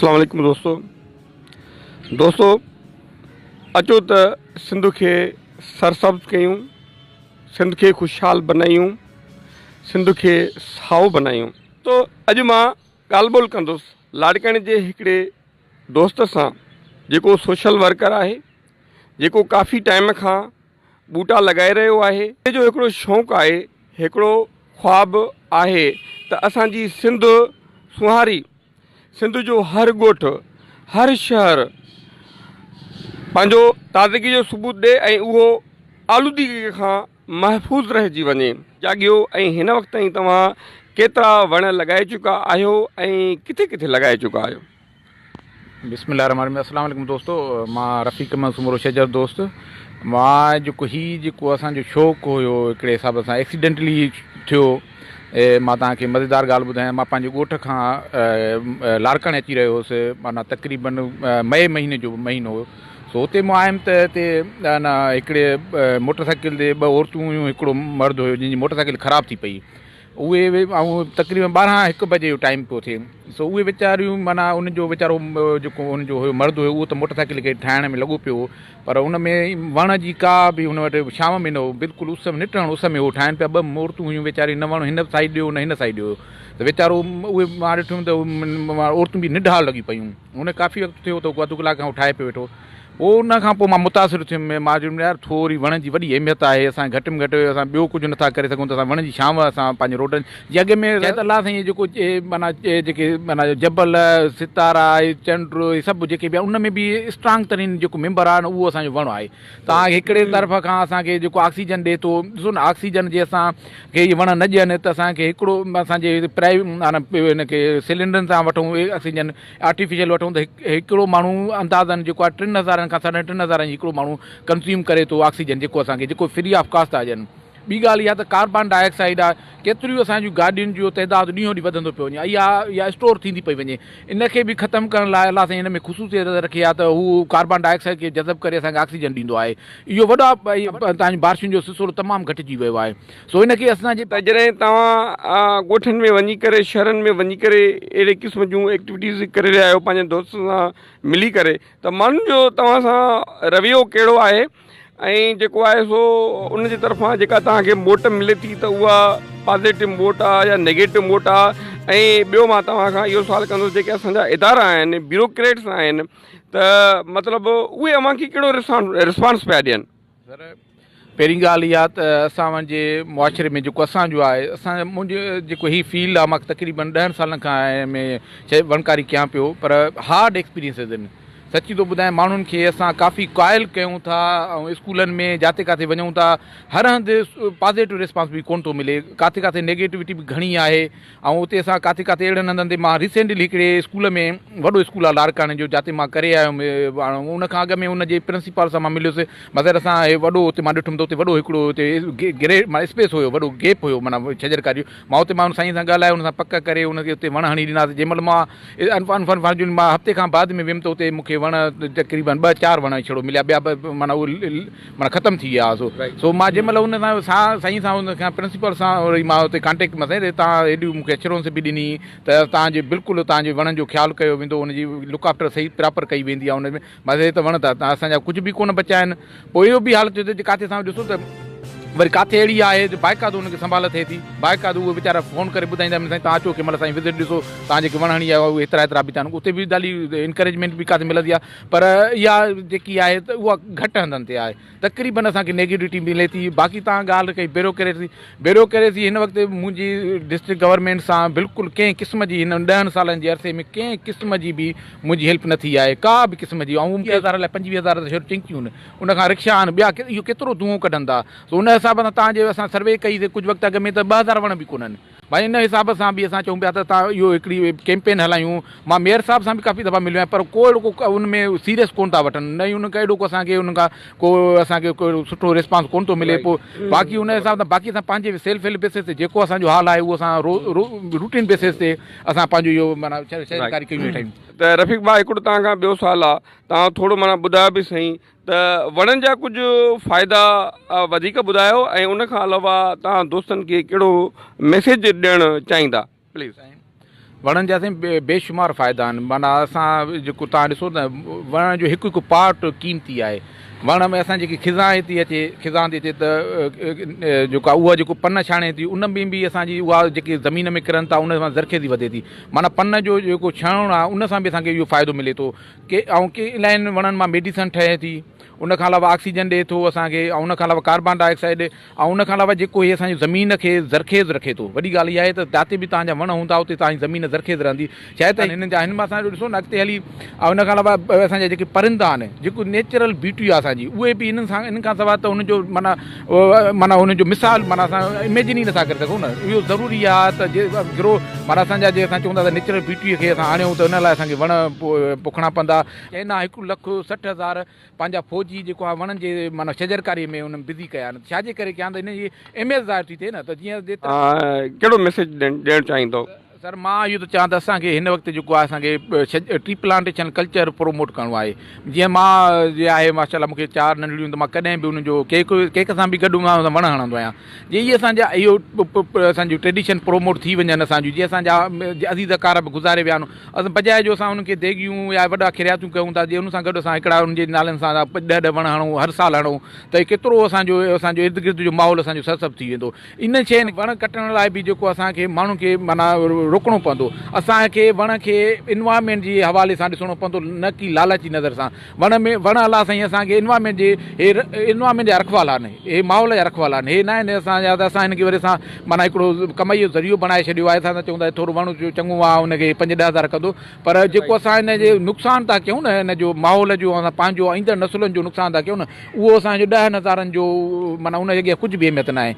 अस्सलाम वालेकुम दोस्तों अचो त सिंध खे सरसब्ज़ कयूं, सिंध खे ख़ुशहाल बनायूं, सिंध खे साओ बनायूं। तो अॼु मां ॻाल्हि ॿोल कंदुसि लाड़काणे जे हिकिड़े दोस्त सां जेको सोशल वर्कर आहे, जेको काफ़ी टाइम खां ॿूटा लॻाए रहियो आहे। जो हिकिड़ो शौक़ु आहे, हिकिड़ो ख़्वाबु आहे त असांजी सिंध सुहारी, सिंध जो हर ॻोठ, हर शहर पंहिंजो ताज़गी जो सबूत ॾिए ऐं उहो आलूदगी खां महफ़ूज़ रहिजी वञे। जाॻियो ऐं हिन वक़्त ताईं तव्हां केतिरा वण लॻाए चुका आहियो ऐं किथे किथे लॻाए चुका आहियो? बिस्मिल्लाहिर्रहमानिर्रहीम। अस्सलाम वालेकुम दोस्तो, मां रफ़ीक मंसूर शजर दोस्त। मां जेको असांजो शौक़ु हुयो हिकिड़े हिसाब सां एक्सीडेंटली थियो। मां तव्हांखे मज़ेदार ॻाल्हि ॿुधायां, मां पंहिंजे ॻोठ खां लाड़काणे अची रहियो हुउसि, माना तक़रीबन मई महीने जो महीनो हुयो। सो हुते मां आयुमि त हिते हिकिड़े मोटरसाइकिल ते ॿ औरतूं हुयूं, हिकिड़ो मर्द हुयो जंहिंजी मोटरसाइकिल ख़राबु थी पई। उहे ऐं तक़रीबन 12-1 बजे जो टाइम पियो थिए। सो उहे वीचारियूं, माना उनजो वीचारो जेको उनजो हुयो मर्द हुयो, उहो त मोटरसाइकिल खे ठाहिण में लॻो पियो, पर उन में वण जी का बि हुन वटि शाम में न हो, बिल्कुलु उस में निटण उस में उहो ठाहिनि पिया। 2 औरतूं हुयूं वीचारियूं, न वण हिन साइड ॾियो न हिन साइड ॾियो, त वीचारो उहे मां ॾिठुमि त औरतूं बि निढाल लॻी पियूं। हुन काफ़ी वक़्तु थियो त अधु कलाक खां ठाहे पियो वेठो। उन खां पोइ मां मुतासिर थियुमि। मां चयुमि यार थोरी वण जी वॾी अहमियत आहे, असां घटि में घटि असां ॿियो कुझु नथा करे सघूं त असां वण जी छांव असां पंहिंजे रोडनि जी अॻ में अलाह साईं जेको माना जेके माना जबल, सितारा, चंड, सभु जेके बि आहे उन में बि स्ट्रांग तरीन जेको मेंबर आहे न, उहो असांजो वण आहे। तव्हांखे हिकिड़े तरफ़ खां असांखे जेको ऑक्सीजन ॾिए थो, ॾिसो न ऑक्सीजन जे असांखे इहे वण न ॾियनि त असांखे हिकिड़ो असांजे माना हिनखे सिलेंडरनि सां वठूं ऑक्सीजन आर्टिफिशियल वठूं त हिकिड़ो माण्हू अंदाज़न जेको आहे 3,000 खां 3,500 जी हिकिड़ो माण्हू कंज़्यूम करे थो ऑक्सीजन, जेको असांखे जेको फ्री ऑफ कास्ट आहे ॾियनि। ॿी ॻाल्हि इहा त कार्बन डाइऑक्साइड आहे, केतिरियूं असांजूं गाॾियुनि जो तइदादु ॾींहों ॾींहुं वधंदो पियो वञे, इहा स्टोर थींदी पई वञे। इनखे बि ख़तमु करण लाइ अलाह साईं हिन में ख़ुशूसियत रखी आहे त हू कार्बन डाइऑक्साइड खे जज़ब करे असांखे ऑक्सीजन ॾींदो आहे। इहो वॾा तव्हांजी बारिशुनि जो सिलसिलो तमामु घटिजी वियो आहे। सो हिनखे असांजे जॾहिं तव्हां ॻोठनि में वञी करे, शहरनि में वञी करे अहिड़े क़िस्म जूं एक्टिविटीज़ करे रहिया आहियो पंहिंजे दोस्तनि सां मिली करे, त माण्हुनि जो तव्हां सां रवैयो कहिड़ो आहे ऐं जेको आहे सो उन जे तरफ़ां जेका तव्हांखे मोट मिले थी त उहा पॉज़िटिव मोट आहे या नेगेटिव मोट आहे? ऐं ॿियो मां तव्हां खां इहो सवालु कंदुसि, जेके असांजा इदारा आहिनि, ब्यूरोक्रेट्स आहिनि, त मतिलबु उहे अव्हां खे कहिड़ो रिस्पॉन्स पिया ॾियनि? सर, पहिरीं ॻाल्हि इहा त असां जे मुआशिरे में जेको असांजो आहे, मुंहिंजो जेको हीअ फील्ड आहे, मां तक़रीबन 10 सालनि खां में वणकारी कयां पियो, पर हार्ड एक्सपीरियंसिस आहिनि। सची थो ॿुधायां, माण्हुनि खे असां काफ़ी क़ाइल कयूं था ऐं स्कूलनि में जिते किथे वञूं था, हर हंधि पॉज़िटिव रिस्पॉन्स बि कोन थो मिले, किथे किथे नेगेटिविटी बि घणी आहे। ऐं उते असां किथे किथे अहिड़े हंधनि ते, मां रिसेंटली हिकिड़े स्कूल में, वॾो स्कूल आहे लाड़काणे जो, जिते मां करे आयुमि, उनखां अॻु में उनजे प्रिंसिपल सां मां मिलियुसि। मगर असां वॾो हुते मां ॾिठुमि त हुते वॾो हिकिड़ो हुते माना स्पेस हुयो, वॾो गैप हुयो, माना छजरकारी। मां हुते मां हुन साईं सां ॻाल्हायो, हुन सां पक करे हुनखे हुते वण हणी ॾिनासीं। जंहिंमहिल मां हफ़्ते खां बाद में वियुमि त हुते मूंखे वण तक़रीबन 2-4 वण छड़ो मिलिया, ॿिया माना उहे माना ख़तमु थी विया। सो मां जंहिंमहिल हुन सां साईं सां हुन खां प्रिंसिपल सां वरी मां हुते कॉन्टेक्ट में साईं, तव्हां हेॾियूं मूंखे एश्योरेंस बि ॾिनी त तव्हांजे बिल्कुलु तव्हांजे वणनि जो ख़्यालु कयो वेंदो, हुनजी लुक आफ्टर सही प्रॉपर कई वेंदी आहे। हुन में मज़े त वण त असांजा कुझु बि कोन बचिया आहिनि। पोइ इहो बि हालत हुजे किथे असां ॾिसो त वरी किथे अहिड़ी आहे त बाइकात हुनखे संभाल थिए थी, बाइकात उहे वीचारा फ़ोन करे ॿुधाईंदा आहिनि साईं तव्हां अचो कंहिं महिल साईं विज़िट ॾिसो, तव्हां जेके वण हणी आया उहे एतिरा बि आहिनि। उते बि ॾाढी इंकरेजमेंट बि किथे मिलंदी आहे, पर इहा जेकी आहे त उहा घटि हंधनि ते आहे। तक़रीबन असांखे नेगेटिविटी मिले थी। बाक़ी तव्हां ॻाल्हि कई ब्यूरोक्रेसी हिन वक़्तु मुंहिंजी डिस्ट्रिक्ट गवर्नमेंट सां बिल्कुलु कंहिं क़िस्म जी, हिन 10 सालनि जे अरसे में कंहिं क़िस्म जी बि मुंहिंजी हेल्प न थी आहे, का बि क़िस्म जी। ऐं 20,000 लाइ 25,000 त टिंकियूं आहिनि, उनखां रिक्शा आहिनि, ॿिया इहो केतिरो धुओं कढंदा। सो उन हिसाब सां तव्हांजे असां सर्वे कईसीं कुझु वक़्तु अॻु में त 2,000 वण बि कोन्हनि। भाई इन हिसाब सां बि असां चऊं पिया त तव्हां इहो हिकिड़ी कैंपेन हलायूं। मां मेयर साहब सां बि काफ़ी दफ़ा मिलियो आहियां, पर को अहिड़ो उन में सीरियस कोन था वठनि, न ई उनखां एॾो को असांखे उनखां को सुठो रिस्पॉन्स कोन थो मिले। पोइ बाक़ी उन हिसाब सां बाक़ी असां पंहिंजे सेल्फ हेल्प बेसिस ते जेको असांजो हाल आहे उहो असां रूटीन बेसिस ते असां पंहिंजो इहो माना शहरकारी कयूं वेठा आहियूं। त रफ़ीक भाउ, हिकिड़ो तव्हां खां ॿियो सुवालु आहे, तव्हां थोरो माना ॿुधायो बि सही त वणनि जा कुझु फ़ाइदा वधीक ॿुधायो, ऐं उनखां अलावा तव्हां दोस्तनि खे कहिड़ो मैसेज ॾियणु चाहींदा प्लीज़? वणनि जा साईं बेशुमार फ़ाइदा आहिनि। माना असां जेको तव्हां ॾिसो न वण जो हिकु हिकु पार्ट क़ीमती आहे। वण में असां जेकी खिज़ां थी अचे खिज़ां थी अचे त जेका उहा जेको पन छाणे थी उन में बि असांजी उहा जेके ज़मीन में किरनि था उन सां ज़रख़ेज़ी वधे थी। माना पन जो जेको छणणु आहे उन सां बि असांखे इहो फ़ाइदो मिले थो के इलाही वणनि मां मेडिसन ठहे थी। उन खां अलावा ऑक्सीजन ॾिए थो असांखे ऐं उन खां अलावा कार्बन डाइऑक्साइड ऐं उन खां अलावा जेको इहे असांजी ज़मीन खे ज़रख़ेज़ रखे थो। वॾी ॻाल्हि इहा आहे त जिते बि तव्हांजा वण हूंदा उते तव्हांजी ज़मीन ज़रख़ेज़ रहंदी। छाहे त हिन मां असांजो ॾिसो न अॻिते हली ऐं उन खां अलावा असांजा जेके परिंदा आहिनि जेको नेचुरल ब्यूटी आहे असांजी उहे बि इन खां सवाइ त उनजो माना उनजो मिसाल माना असां इमेजिन ई नथा करे सघूं न। इहो ज़रूरी आहे त जे गिरो माना असांजा जे असां चवंदा त नेचुरल ब्यूटीअ खे असां आणियूं त उन लाइ असांखे वण पोखणा पवंदा। चवंदा 1,60,000 पंहिंजा फौजी जेको आहे वणनि जे माना शजरकारी में उन्हनि बिज़ी कया आहिनि। छाजे करे कया आहिनि त इन जी अहमियत ज़ाहिर थी थिए न त जीअं कहिड़ो मैसेज ॾियणु चाहींदो? सर मां इहो त चवां त असांखे हिन वक़्तु जेको आहे असांखे टी प्लांटेशन कल्चर प्रोमोट करिणो आहे। जीअं मां जे आहे माशाल्लाह मूंखे 4 नंढड़ियूं त मां कॾहिं बि उन्हनि जो केक सां बि गॾु मां वण हणंदो आहियां। जीअं इहे असांजा इहो असांजी ट्रेडिशन प्रोमोट थी वञनि असांजूं जीअं असांजा अज़ीज़कार बि गुज़ारे विया आहिनि असां बजाए जो असां उन्हनि खे देगियूं या वॾा खिरियातूं कयूं था जीअं उन सां गॾु असां हिकिड़ा उनजे नालनि सां 10 वण हणूं हर साल हणूं त केतिरो असांजो इर्द गिर्द जो माहौल असांजो सरसब थी वेंदो। इन शइ वण कटण लाइ बि जेको असांखे माण्हुनि खे माना रोकणो पवंदो। असांखे वण खे इन्वायरमेंट जे हवाले सां ॾिसणो पवंदो न की लालची नज़र सां। वण अला साईं असांखे इन्वायरमेंट जा रखवाला आहिनि हे माहौल जा रखवाला आहिनि। हे न आहिनि असांजा त असां हिनखे वरी असां माना हिकिड़ो कमाईअ जो ज़रियो बणाए छॾियो आहे। असां त चवंदा आहियूं थोरो वण जो चङो आहे हुनखे 5-10 हज़ार कंदो पर जेको असां हिन जे नुक़सानु था कयूं न हिन जो माहौल जो असां पंहिंजो ईंदड़ नसुलनि जो नुक़सानु था कयूं न उहो असांजो 10 हज़ारनि जो माना उन जॻह कुझु बि अहमियत न आहे।